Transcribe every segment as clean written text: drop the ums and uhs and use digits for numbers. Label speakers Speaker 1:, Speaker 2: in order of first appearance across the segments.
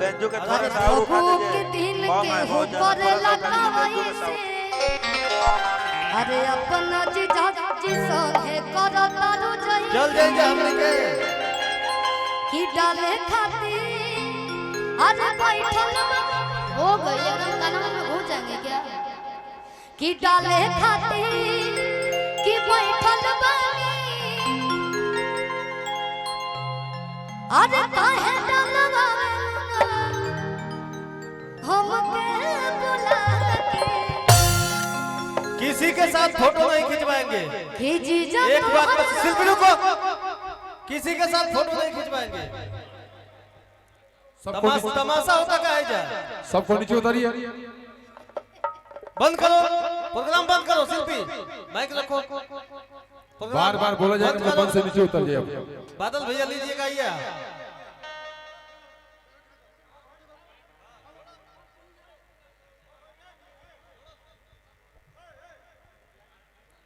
Speaker 1: Banjo के थारे सारू
Speaker 2: के दिन के ऊपर लगावे से अरे अपना जीजा जी संगे करो तारू जई
Speaker 3: चल जाएंगे हमने के
Speaker 2: की डाले खाती अरे बैठल हो गई एकदम कानों में घुस जाएंगे क्या की डाले खाती की बैठल बानी अरे काहे डालवावे हमके बुला के
Speaker 3: किसी के साथ फोटो नहीं खिंचवाएंगे।
Speaker 2: खींची जा
Speaker 3: एक बात बस शिल्पी को किसी के साथ फोटो नहीं खिंचवाएंगे। तमाशा होता का है जा
Speaker 4: सबको नीचे उतारिए।
Speaker 3: बंद करो प्रोग्राम बंद करो शिल्पी माइक रखो
Speaker 4: बार बार बोला जाएगा तो बंद से नीचे उतर जाइए।
Speaker 3: बादल भैया लीजिएगा ये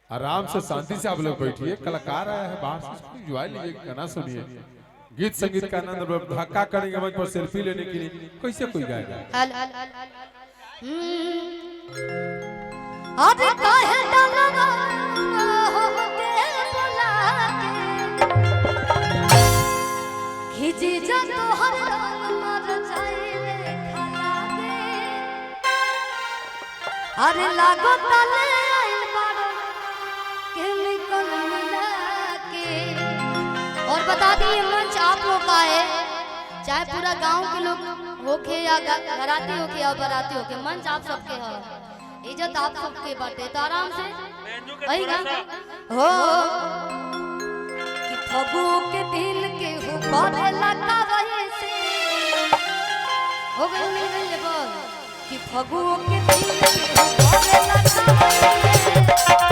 Speaker 4: आराम से शांति से आप लोग बैठिए। कलाकार आया है बाहर से, एंजॉय लीजिए, गाना सुनिए। गीत संगीत का आनंद धक्का करेंगे मंच पर सेल्फी लेने के लिए कैसे कोई गाएगा।
Speaker 2: अरे काहे डालवा हमके बुला के खींची जा तोहर मर जाइले खला के अरे लागो तले आइल बाड़ो केमिकल मिला के। और बता दी ये मंच आप लोग का है, चाहे पूरा गांव के लोग होके या घराती होके या बराती होके, मंच आप सबके है, इज्जत आप सबके बाटे। तो आराम से वही गा हो कि फगु के दिन के ऊपर लगा वही से हो गई नहीं गई बोल कि फगु के दिन के ऊपर लगा वही से